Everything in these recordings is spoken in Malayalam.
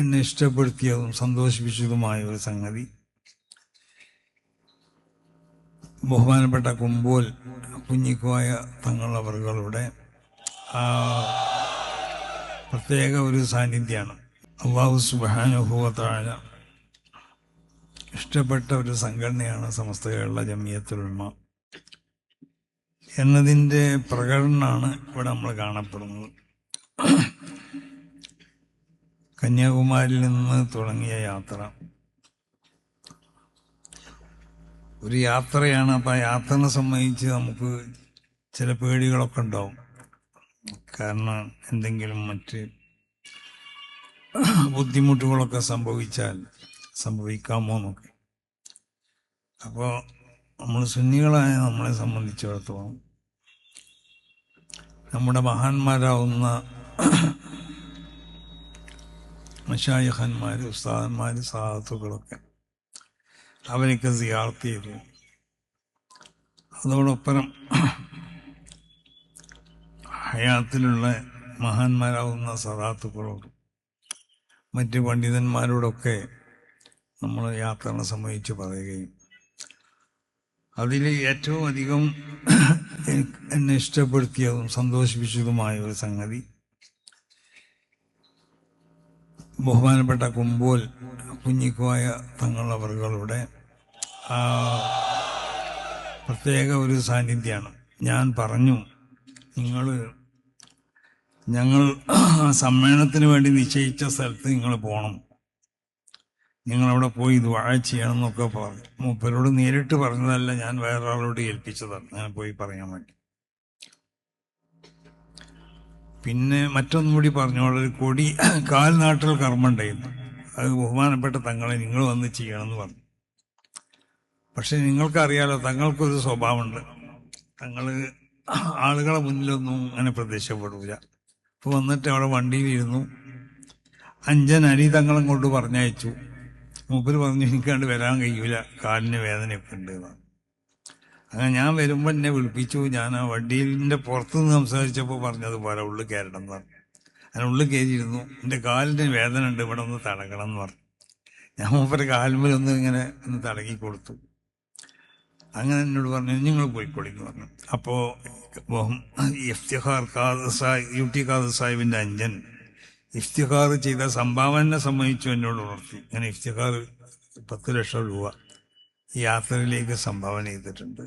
എന്നെ ഇഷ്ടപ്പെടുത്തിയതും സന്തോഷിപ്പിച്ചതുമായ ഒരു സംഗതി ബഹുമാനപ്പെട്ട കുമ്പോൽ കുഞ്ഞിക്കോയ തങ്ങളവറുകളുടെ പ്രത്യേക ഒരു സാന്നിധ്യമാണ്. അല്ലാഹു സുബ്ഹാനഹു വ തആല ഇഷ്ടപ്പെട്ട ഒരു സംഘടനയാണ് സമസ്ത കേരള ജംഇയ്യത്തുൽ ഉലമ എന്നതിൻ്റെ പ്രകടനമാണ് ഇവിടെ നമ്മൾ കാണപ്പെടുന്നത്. കന്യാകുമാരിയിൽ നിന്ന് തുടങ്ങിയ യാത്ര ഒരു യാത്രയാണ്. അപ്പം ആ യാത്രനെ സംബന്ധിച്ച് നമുക്ക് ചില പേടികളൊക്കെ ഉണ്ടാവും. കാരണം എന്തെങ്കിലും മറ്റ് ബുദ്ധിമുട്ടുകളൊക്കെ സംഭവിക്കാമോ എന്നൊക്കെ. അപ്പോൾ നമ്മൾ സുന്നികളായ നമ്മളെ സംബന്ധിച്ചിടത്തോളം നമ്മുടെ മഹാന്മാരാവുന്ന മശായിഖന്മാർ, ഉസ്താദന്മാർ, സാദത്തുകളൊക്കെ അവരൊക്കെ സിയാറത്ത് ചെയ്തു. അതോടൊപ്പം ഹയാത്തിലുള്ള മഹാന്മാരാവുന്ന സദാത്തുക്കളോടും മറ്റ് പണ്ഡിതന്മാരോടൊക്കെ നമ്മൾ യാത്രയെ സംബന്ധിച്ച് പറയുകയും അതിൽ ഏറ്റവും അധികം എന്നെ ഇഷ്ടപ്പെടുത്തിയതും സന്തോഷിപ്പിച്ചതുമായ ഒരു സംഗതി ബഹുമാനപ്പെട്ട കുമ്പോൽ കുഞ്ഞിക്കോയ തങ്ങളവറുകളുടെ പ്രത്യേക ഒരു സാന്നിധ്യമാണ്. ഞാൻ പറഞ്ഞു, ഞങ്ങൾ സമ്മേളനത്തിന് വേണ്ടി നിശ്ചയിച്ച സ്ഥലത്ത് നിങ്ങൾ പോകണം, നിങ്ങളവിടെ പോയി ദുആ ചെയ്യണം എന്നൊക്കെ പറഞ്ഞു. മൂപ്പരോട് നേരിട്ട് പറഞ്ഞതല്ല, ഞാൻ വേറൊരാളോട് ഏൽപ്പിച്ചതാണ് ഞാൻ പോയി പറയാൻ വേണ്ടി. പിന്നെ മറ്റൊന്നും കൂടി പറഞ്ഞോളൊരു കൊടി കാൽനാട്ടൽ കർമ്മം ഉണ്ടായിരുന്നു. അത് ബഹുമാനപ്പെട്ട തങ്ങളെ നിങ്ങൾ വന്ന് ചെയ്യണമെന്ന് പറഞ്ഞു. പക്ഷെ നിങ്ങൾക്കറിയാലോ, തങ്ങൾക്കൊരു സ്വഭാവമുണ്ട്. തങ്ങൾ ആളുകളെ മുന്നിലൊന്നും അങ്ങനെ പ്രത്യക്ഷപ്പെടില്ല. അപ്പോൾ വന്നിട്ട് അവിടെ വണ്ടിയിലിരുന്നു. 5 അരി തങ്ങളും കൊണ്ട് പറഞ്ഞയച്ചു. മൂപ്പര് പറഞ്ഞു, എനിക്കണ്ട് വരാൻ കഴിയൂല, കാലിന് വേദനയൊക്കെ ഉണ്ട് എന്നാണ്. അങ്ങനെ ഞാൻ വരുമ്പോൾ എന്നെ വിളിപ്പിച്ചു. ഞാൻ ആ വണ്ടിയിലിൻ്റെ പുറത്തുനിന്ന് സംസാരിച്ചപ്പോൾ പറഞ്ഞത് പോലെ ഉള്ളിൽ കയറണം എന്ന് പറഞ്ഞു. അങ്ങനെ ഉള്ളിൽ കയറിയിരുന്നു. എൻ്റെ കാലിന് വേദന ഉണ്ട്, ഇവിടെ ഒന്ന് തടകണം എന്ന് പറഞ്ഞു. ഞാൻ മൂപ്പര് കാൽമേലൊന്ന് ഇങ്ങനെ ഒന്ന് തടകി കൊടുത്തു. അങ്ങനെ എന്നോട് പറഞ്ഞു, നിങ്ങൾ പോയിക്കോളിന്ന് പറഞ്ഞു. അപ്പോൾ ഇഫ്തിഖാർ യൂട്ടി ഖാദർ സാഹിബിൻ്റെ അഞ്ചൻ ഇഫ്തിഖാർ ചെയ്ത സംഭാവന സംബന്ധിച്ചു എന്നോട് ഉണർത്തി. അങ്ങനെ ഇഫ്തിഖാർ 10 ലക്ഷം രൂപ ഈ യാത്രയിലേക്ക് സംഭാവന ചെയ്തിട്ടുണ്ട്.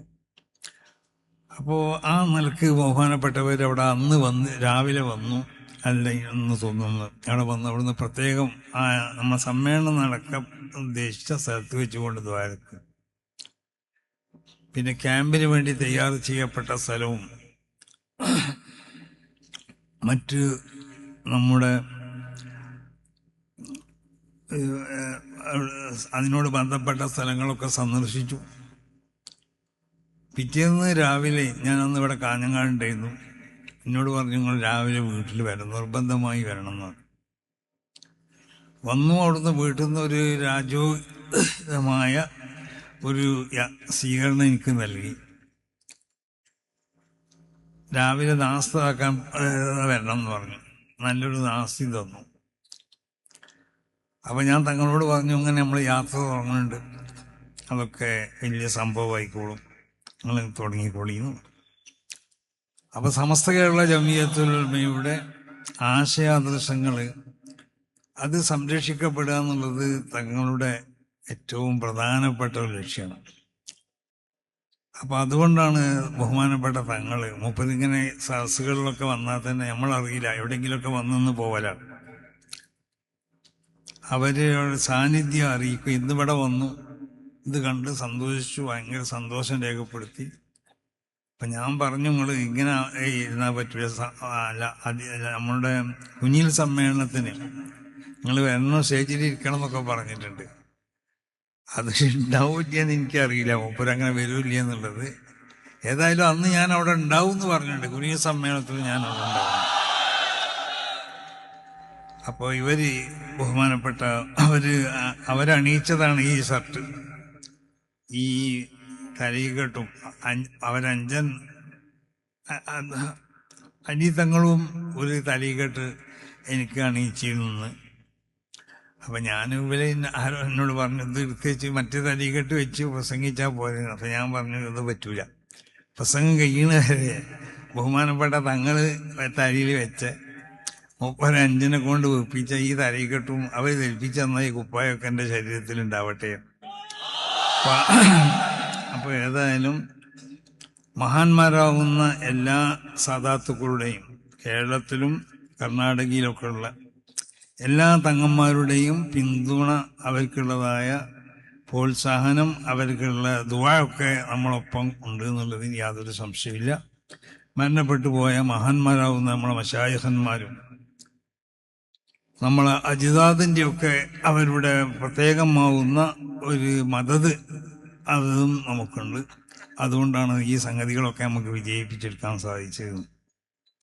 അപ്പോൾ ആ നിലക്ക് ബഹുമാനപ്പെട്ടവർ അവിടെ അന്ന് രാവിലെ വന്നു, അല്ല എന്ന് തോന്നുന്നു. അവിടെ വന്ന് അവിടുന്ന് പ്രത്യേകം നമ്മുടെ സമ്മേളനം നടക്കാൻ ഉദ്ദേശിച്ച സ്ഥലത്ത് വെച്ചുകൊണ്ട് ദ്വാരക്ക്, പിന്നെ ക്യാമ്പിന് വേണ്ടി തയ്യാർ ചെയ്യപ്പെട്ട സ്ഥലവും മറ്റ് നമ്മുടെ അതിനോട് ബന്ധപ്പെട്ട സ്ഥലങ്ങളൊക്കെ സന്ദർശിച്ചു. പിറ്റേന്ന് രാവിലെ ഞാൻ അന്ന് ഇവിടെ കാഞ്ഞങ്ങാടുണ്ടായിരുന്നു. എന്നോട് പറഞ്ഞു, നിങ്ങൾ രാവിലെ വീട്ടിൽ വരണം, നിർബന്ധമായി വരണം എന്ന് പറഞ്ഞു. വന്നു. അവിടുന്ന് വീട്ടിൽ നിന്ന് ഒരു രാജോചിതമായ ഒരു സ്വീകരണം എനിക്ക് നൽകി. രാവിലെ നാസ്താക്കാൻ വരണം എന്ന് പറഞ്ഞു. നല്ലൊരു നാസ്തി തന്നു. അപ്പം ഞാൻ തങ്ങളോട് പറഞ്ഞു, അങ്ങനെ നമ്മൾ യാത്ര തുടങ്ങുന്നുണ്ട്, അതൊക്കെ വലിയ സംഭവമായിക്കോളും, നിങ്ങൾ തുടങ്ങിക്കോളിന്ന്. അപ്പം സമസ്ത കേരള ജംഇയ്യത്തുൽ ഉലമയുടെ ആശയാദർശങ്ങൾ അത് സംരക്ഷിക്കപ്പെടുക എന്നുള്ളത് തങ്ങളുടെ ഏറ്റവും പ്രധാനപ്പെട്ട ഒരു ലക്ഷ്യമാണ്. അപ്പം അതുകൊണ്ടാണ് ബഹുമാനപ്പെട്ട തങ്ങൾ മൂപ്പരിങ്ങനെ സദസ്സുകളിലൊക്കെ വന്നാൽ തന്നെ നമ്മളറിയില്ല, എവിടെയെങ്കിലുമൊക്കെ വന്നെന്ന് പോവലാണ്. അവരുടെ സാന്നിധ്യം അറിയിക്കും. ഇന്നിവിടെ വന്നു, ഇത് കണ്ട് സന്തോഷിച്ചു, ഭയങ്കര സന്തോഷം രേഖപ്പെടുത്തി. അപ്പം ഞാൻ പറഞ്ഞു, നിങ്ങൾ ഇങ്ങനെ ഇരുന്നാൽ പറ്റില്ല, അല്ല നമ്മളുടെ കുഞ്ഞിൽ സമ്മേളനത്തിന് നിങ്ങൾ വരണം, സ്റ്റേജിൽ ഇരിക്കണം എന്നൊക്കെ പറഞ്ഞിട്ടുണ്ട്. അത് ഉണ്ടാവില്ലെന്ന് എനിക്കറിയില്ല, മൂപ്പരങ്ങനെ വരില്ല എന്നുള്ളത്. ഏതായാലും അന്ന് ഞാൻ അവിടെ ഉണ്ടാവും എന്ന് പറഞ്ഞിട്ടുണ്ട്. കുഞ്ഞിൽ സമ്മേളനത്തിൽ ഞാൻ അവിടെ ഉണ്ടാവും. അപ്പോൾ ഇവർ ബഹുമാനപ്പെട്ട അവരണിയിച്ചതാണ് ഈ ഷർട്ട്, ഈ തലീകെട്ടും. അവരഞ്ചൻ അനിതങ്ങളും ഒരു തലീകെട്ട് എനിക്ക് അണിയിച്ചിരുന്നു. അപ്പം ഞാൻ ഇവരെ ആരോ എന്നോട് പറഞ്ഞു ഇത് എടുത്തേച്ച് മറ്റേ തലീകെട്ട് വെച്ച് പ്രസംഗിച്ചാൽ പോരെ. അപ്പം ഞാൻ പറഞ്ഞു ഇത് പറ്റൂല, പ്രസംഗം കഴിയണ വരെ ബഹുമാനപ്പെട്ട തങ്ങൾ തലയിൽ വെച്ച് 35 കൊണ്ട് വെപ്പിച്ച ഈ തലീകെട്ടും അവർ ധരിപ്പിച്ച തന്ന ഈ കുപ്പായൊക്കെ എൻ്റെ ശരീരത്തിലുണ്ടാവട്ടെ. അപ്പോൾ ഏതായാലും മഹാന്മാരാകുന്ന എല്ലാ സാദാത്തുക്കളുടെയും കേരളത്തിലും കർണാടകയിലൊക്കെ ഉള്ള എല്ലാ തങ്ങന്മാരുടെയും പിന്തുണ, അവർക്കുള്ളതായ പ്രോത്സാഹനം, അവർക്കുള്ള ദുആയൊക്കെ നമ്മളൊപ്പം ഉണ്ട് എന്നുള്ളതിന് യാതൊരു സംശയമില്ല. മരണപ്പെട്ടു പോയ മഹാന്മാരാകുന്ന നമ്മളെ മശായിഖന്മാരും നമ്മളെ അജിതാദിൻ്റെയൊക്കെ അവരുടെ പ്രത്യേകമാവുന്ന ഒരു മദത് അതും നമുക്കുണ്ട്. അതുകൊണ്ടാണ് ഈ സംഗതികളൊക്കെ നമുക്ക് വിജയിപ്പിച്ചെടുക്കാൻ സാധിച്ചത്.